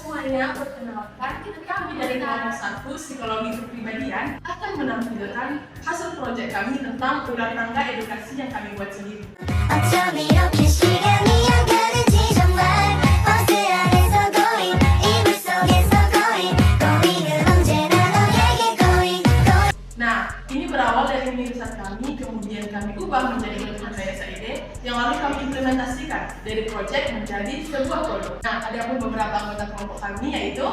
Semuanya, perkenalkan, kami dari kelompok 1 Psikologi Kepribadian akan menampilkan hasil proyek kami tentang ulang tangga edukasi yang kami buat sendiri. Nah, ini berawal dari riset kami, kemudian kami ubah menjadi metode SID yang lalu kami implementasikan dari proyek menjadi sebuah produk. Nah, ada pun beberapa anggota kelompok kami yaitu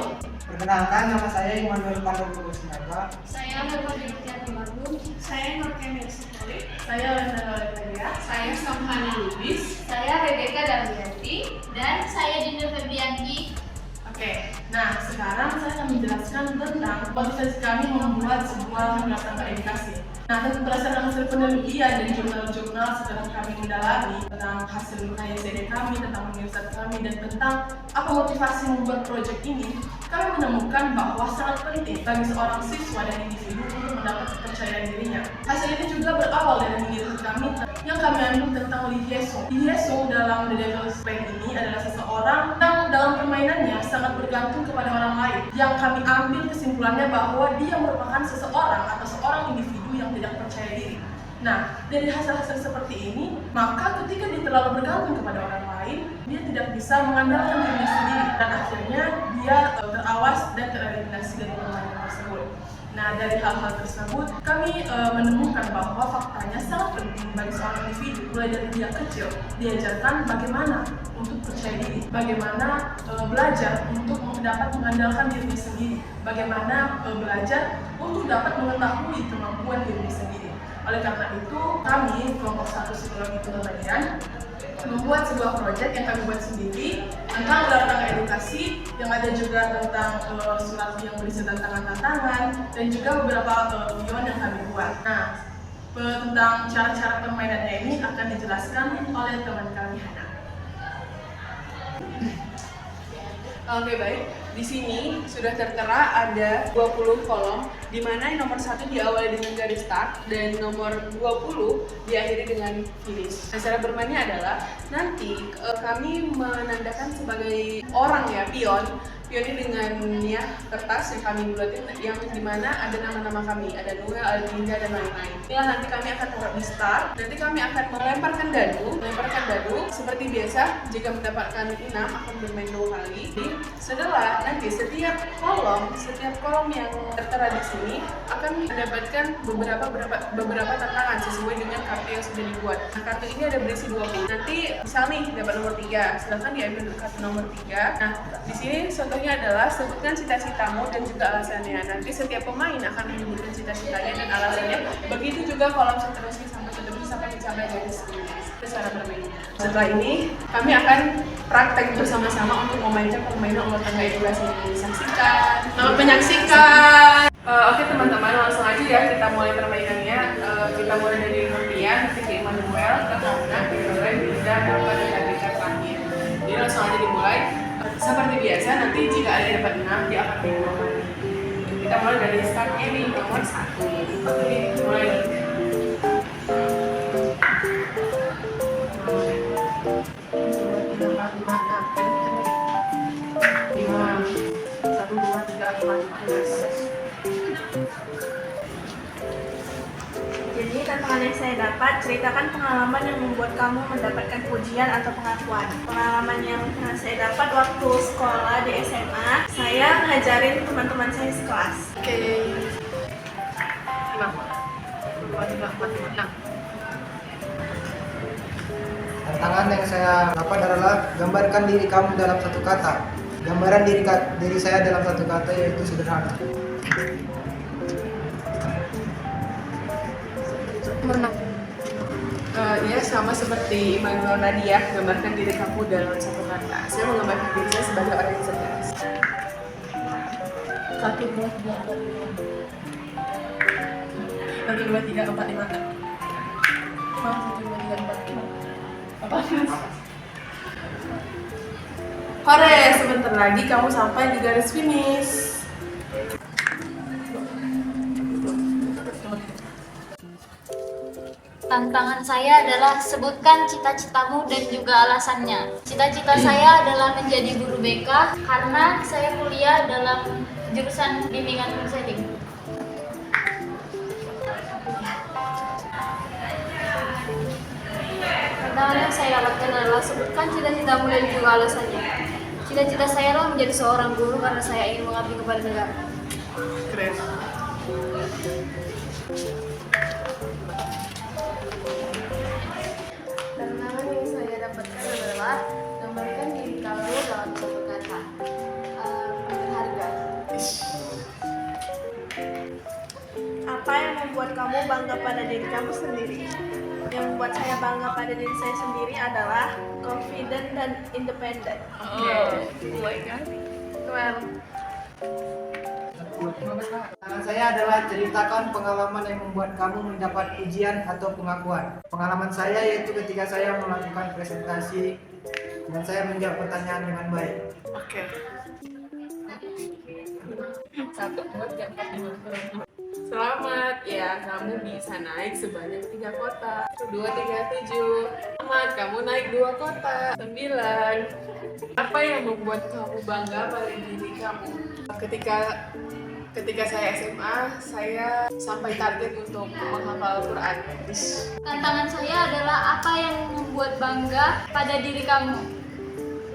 perkenalkan, nama saya Immanuel Pandor Sinaga. Saya Nurul Baru. Saya Nurkemil Sekali. saya Lena Olivia, Saya Samhana Lubis. Saya Rebecca Darmianti. Dan saya Dinda Febrianti. Oke, nah sekarang saya akan menjelaskan tentang proses kami membuat sebuah ulang tangga edukasi. Nah, berdasarkan hasil penelitian dari jurnal-jurnal setelah kami mendalami tentang hasil HSCD kami, tentang riset kami, dan tentang apa motivasi membuat proyek ini, kami menemukan bahwa sangat penting bagi seorang siswa dan individu untuk mendapat kepercayaan dirinya. Hasil ini juga berawal dari riset kami yang kami ambil tentang Lee Hye-sung. Lee Hye-sung dalam The Devil's Plan ini adalah seseorang yang dalam permainannya sangat bergantung kepada orang lain. Yang kami ambil kesimpulannya bahwa dia merupakan seseorang atau seorang individu yang tidak percaya diri. Nah, dari hasil-hasil seperti ini, maka ketika dia terlalu bergantung kepada orang lain, dia tidak bisa mengandalkan dirinya sendiri dan akhirnya dia terawas dan tereliminasi dari permainan tersebut. Nah, dari hal-hal tersebut, kami menemukan bahwa faktanya sangat penting bagi seorang individu mulai dari dia kecil diajarkan bagaimana untuk percaya diri, bagaimana belajar untuk dapat mengandalkan dirinya sendiri, bagaimana belajar untuk dapat mengetahui kemampuan dirinya sendiri. Oleh karena itu, kami kelompok 1 Psikologi Kepribadian membuat sebuah proyek yang kami buat sendiri tentang ulang tangga edukasi, yang ada juga tentang surat yang berisi tantangan-tantangan dan juga beberapa video yang kami buat. Nah, tentang cara-cara permainannya ini akan dijelaskan oleh teman kami Hana. Oke, baik. Di sini sudah tertera ada 20 kolom, di mana nomor 1 diawali dengan garis start dan nomor 20 diakhiri dengan finish. Nah, cara bermainnya adalah nanti kami menandakan sebagai orang ya, pion ini dengan kertas yang kami buatin, yang dimana ada nama-nama kami, ada Noel, ada Dinda, dan lain-lain. Inilah nanti kami akan taruh di start. Nanti kami akan melemparkan dadu seperti biasa. Jika mendapatkan 6 akan bermain 2 kali. Setelah nanti setiap kolom yang tertera di sini akan mendapatkan beberapa tantangan sesuai dengan kartu yang sudah dibuat. Nah, kartu ini ada berisi 20. Nanti misal nih dapat nomor 3, silahkan diambil kartu nomor 3. Nah, di sini contohnya adalah sebutkan cita-citamu dan juga alasannya. Nanti setiap pemain akan menyebutkan cita-citanya dan alasannya. Begitu juga kolom seterusnya sampai mencapai garis finish. Itu cara bermainnya. Setelah ini kami akan praktek bersama-sama untuk memainkan permainan ulang tangga edukasi ini. Selamat menyaksikan. Oke teman-teman, langsung aja ya kita mulai permainannya. Kita mulai dari Nurpian, nanti ke Immanuel, ke Hana, ke Nurul, Dinda, Napa, dan Rebecca terakhir. Jadi langsung aja dimulai. Seperti biasa, nanti jika ada yang dapat 6, dia akan main 2 kali. Kita mulai dari startnya nih, nomor 1. Oke, mulai. Jadi tantangan yang saya dapat, ceritakan pengalaman yang membuat kamu mendapatkan pujian atau pengakuan. Pengalaman yang pernah saya dapat waktu sekolah di SMA, saya ngajarin teman-teman saya sekelas. Oke. 5, 2, 3, 4, 5, 6. Tantangan yang saya dapat adalah gambarkan diri kamu dalam satu kata. Gambaran diri saya dalam satu kata yaitu sederhana. Ya, sama seperti Immanuel tadi ya, gambarkan diri kamu dalam satu kata. Saya menggambarkan diri saya sebagai orang yang cerdas. 1, 2, 3, 4, 5. 1, 2, 3, 4, 5. 1, 2, 3, 4, 5. Apa? Hore, sebentar lagi kamu sampai di garis finish. Tantangan saya adalah sebutkan cita-citamu dan juga alasannya. Cita-cita saya adalah menjadi guru BK karena saya kuliah dalam jurusan bimbingan konseling. Tantangan yang saya dapatkan adalah sebutkan cita-citamu dan juga alasannya. Cita-cita saya adalah menjadi seorang guru karena saya ingin mengabdi kepada negara. Keren. Tantangan yang saya dapatkan adalah gambarkan diri kamu dalam satu kata. Berharga. Apa yang membuat kamu bangga pada diri kamu sendiri? Yang membuat saya bangga pada diri saya sendiri adalah confident dan independent. Oh my god. Well, Tantangan saya adalah ceritakan pengalaman yang membuat kamu mendapat pujian atau pengakuan. Pengalaman saya yaitu ketika saya melakukan presentasi dan saya menjawab pertanyaan dengan baik. Oke. Selamat, ya kamu bisa naik sebanyak 3 kota. 237. Selamat, kamu naik 2 kota. 9. Apa yang membuat kamu bangga pada diri kamu? Ketika saya SMA, saya sampai target untuk menghafal Al-Quran. Tantangan saya adalah apa yang membuat bangga pada diri kamu.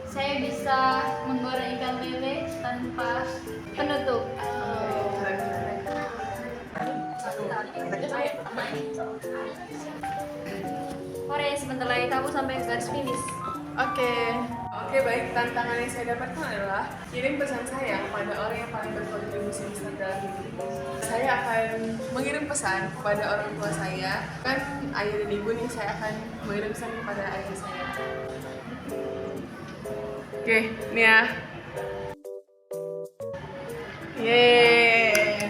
Saya bisa menggoreng ikan lele tanpa penutup. Korea, sebentar lagi kamu sampai ke garis finish. Oke, baik. Tantangan yang saya dapatkan adalah kirim pesan saya kepada orang yang paling berkontribusi besar dalam hidup. Saya akan mengirim pesan kepada orang tua saya. Kan ayah dan ibu nih, saya akan mengirim pesan kepada ayah saya. Oke, ini ya. Yeay.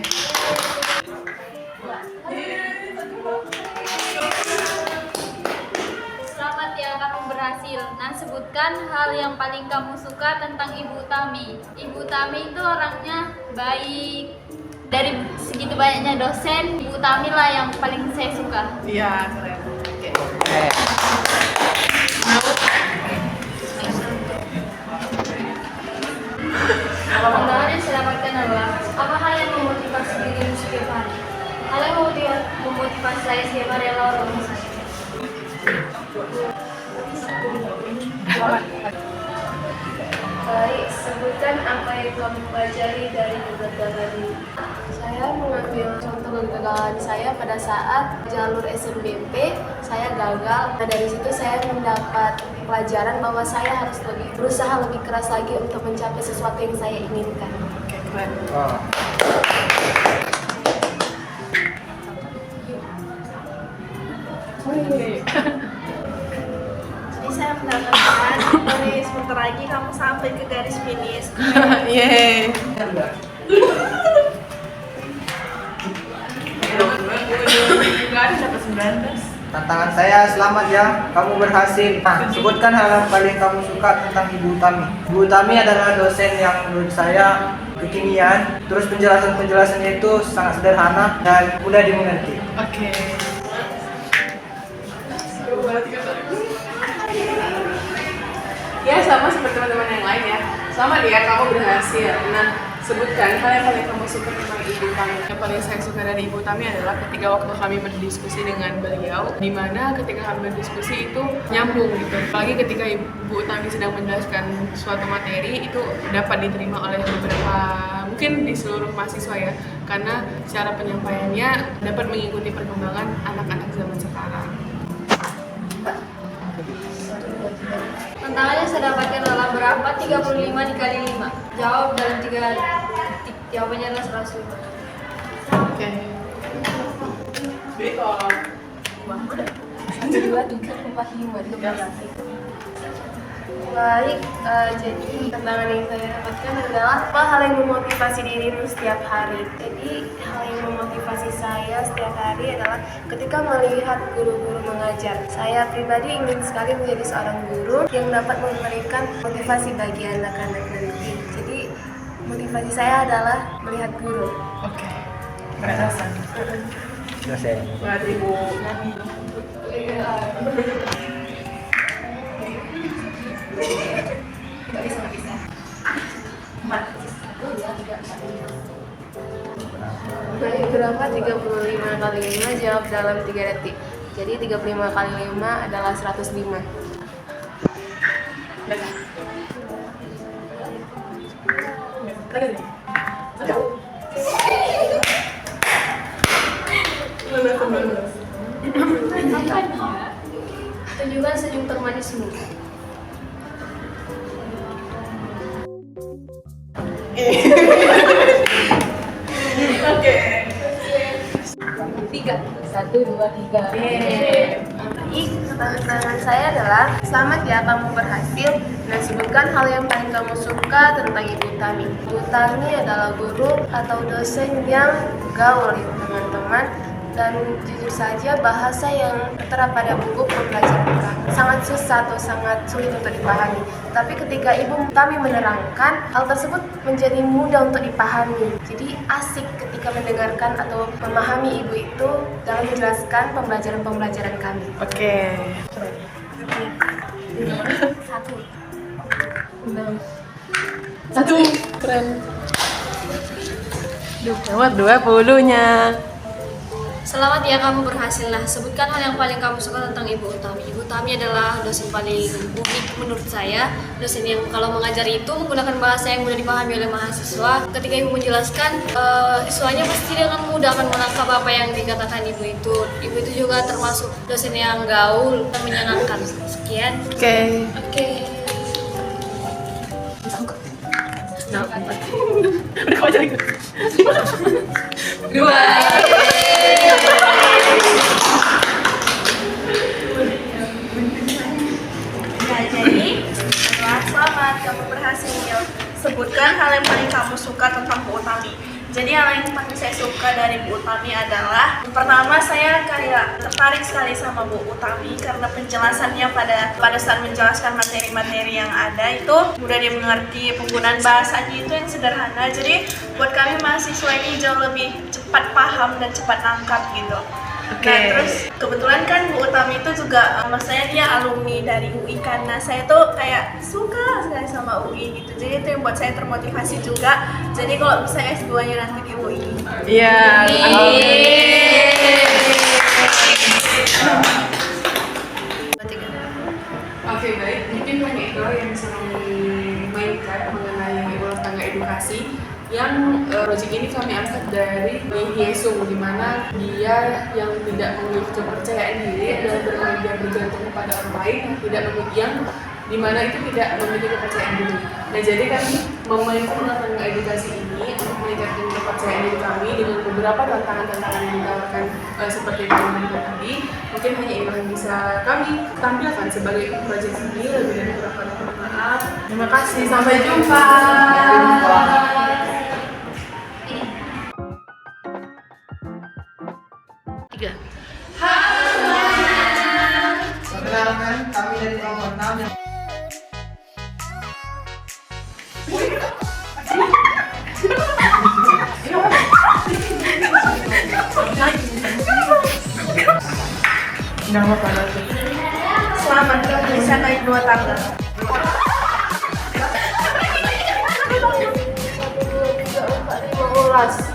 Selamat ya, kamu berhasil. Nah, sebutkan hal yang paling kamu suka tentang Ibu Tami. Ibu Tami itu orangnya baik. Dari segitu banyaknya dosen, Ibu Tami lah yang paling saya suka. Iya, keren. Oke. Tantangan yang saya dapatkan adalah apa hal yang memotivasi dirimu setiap hari? Hal yang memotivasi saya setiap hari adalah orang tua saya. baik, sebutkan apa yang kamu pelajari dari kegagalan ini. Saya mengambil contoh kegagalan saya pada saat jalur SNBP, saya gagal. Nah, dari situ saya mendapat pelajaran bahwa saya harus berusaha lebih keras lagi untuk mencapai sesuatu yang saya inginkan. Oke, keren. Oh. Jadi saya mendapatkan dari sebentar lagi kamu sampai ke garis finish. Yeay. Tantangan saya, selamat ya, kamu berhasil. Nah, sebutkan hal yang paling kamu suka tentang Ibu Tami. Ibu Tami adalah dosen yang menurut saya kekinian, terus penjelasannya itu sangat sederhana dan mudah dimengerti. Oke. Ya, sama seperti teman-teman yang lain ya. Selamat ya, kamu berhasil. Nah, sebutkan hal yang paling kamu suka tentang Ibu Tami. Yang paling saya suka dari Ibu Tami adalah ketika waktu kami berdiskusi dengan beliau, di mana ketika kami berdiskusi itu nyambung gitu. Apalagi ketika Ibu Tami sedang menjelaskan suatu materi, itu dapat diterima oleh beberapa, mungkin di seluruh mahasiswa ya, karena cara penyampaiannya dapat mengikuti perkembangan anak-anak zaman sekarang. Tantangan yang saya dapatkan adalah berapa 35 dikali 5? Jawab dalam 3 detik. Jawabannya adalah 105. Oke. Jadi kalau Baik, jadi tantangan yang saya dapatkan adalah apa hal yang memotivasi dirimu setiap hari. Jadi hal yang memotivasi saya setiap hari adalah ketika melihat guru-guru mengajar. Saya pribadi ingin sekali menjadi seorang guru yang dapat memberikan motivasi bagi anak-anak nanti. Jadi motivasi saya adalah melihat guru. oke. Berasa. Dosen. Buat Ibu Nani. Baik, berapa 35 kali 5? Jawab dalam 3 detik. Jadi 35 kali 5 adalah 105. Tunjukkan senyum termanismu. Tiga. 1, 2, 3. Baik, tantangan saya adalah selamat ya kamu berhasil dan sebutkan hal yang paling kamu suka tentang Ibu Tami. Ibu Tami adalah guru atau dosen yang gaul ya teman-teman, dan jujur saja bahasa yang tertera pada buku pembelajaran kami sangat susah atau sangat sulit untuk dipahami. Tapi ketika Ibu Tami menerangkan, hal tersebut menjadi mudah untuk dipahami. Jadi asik ketika mendengarkan atau memahami Ibu itu dalam menjelaskan pembelajaran-pembelajaran kami. Oke. Satu. Keren. Lewat 20-nya. Selamat ya kamu berhasil. Nah, sebutkan hal yang paling kamu suka tentang Ibu Tami. Ibu Tami adalah dosen paling unik menurut saya. Dosen yang kalau mengajar itu menggunakan bahasa yang mudah dipahami oleh mahasiswa. Ketika Ibu menjelaskan, siswanya pasti dengan mudah akan menangkap apa yang dikatakan Ibu itu. Ibu itu juga termasuk dosen yang gaul dan menyenangkan. Sekian. Oke. Oke. Nah, udah kau jadi. 2. Nah, jadi selamat kamu berhasil. Sebutkan hal yang paling kamu suka tentang Bu Utami. Jadi hal yang paling saya suka dari Bu Utami adalah pertama, saya kayak tertarik sekali sama Bu Utami karena penjelasannya pada saat menjelaskan materi-materi yang ada itu mudah dimengerti, penggunaan bahasanya itu yang sederhana. Jadi buat kami mahasiswa ini jauh lebih cepat paham dan cepat nangkap gitu. Oke. Nah, terus kebetulan kan Bu Utami itu juga maksudnya dia alumni dari UI kan. Nah, saya tuh kayak suka sekali sama UI gitu. Jadi itu yang buat saya termotivasi juga. Jadi kalau misalnya S2-nya nanti di UI. Iya. Oke, baik. Mungkin hanya itu yang bisa kami mainkan mengenai ulang tangga edukasi. Yang project ini kami angkat dari Lee Hyesung, di mana dia yang tidak memiliki kepercayaan diri adalah dia bergantung kepada orang lain yang tidak memiliki, di mana itu tidak memiliki kepercayaan diri. Nah, jadi kami memainkan ulang tangga edukasi ini untuk meningkatkan kepercayaan diri kami dengan beberapa tantangan-tantangan yang ditawarkan seperti yang kami tadi. Mungkin hanya itu yang bisa kami tampilkan sebagai project ini. Lebih dari kurang mohon maaf. Terima kasih. Sampai jumpa. Perkenalkan, kami dari kelompok 6 yang Selamat kamu bisa naik 2 tangga. 1, 2, 3, 4, 5, 15.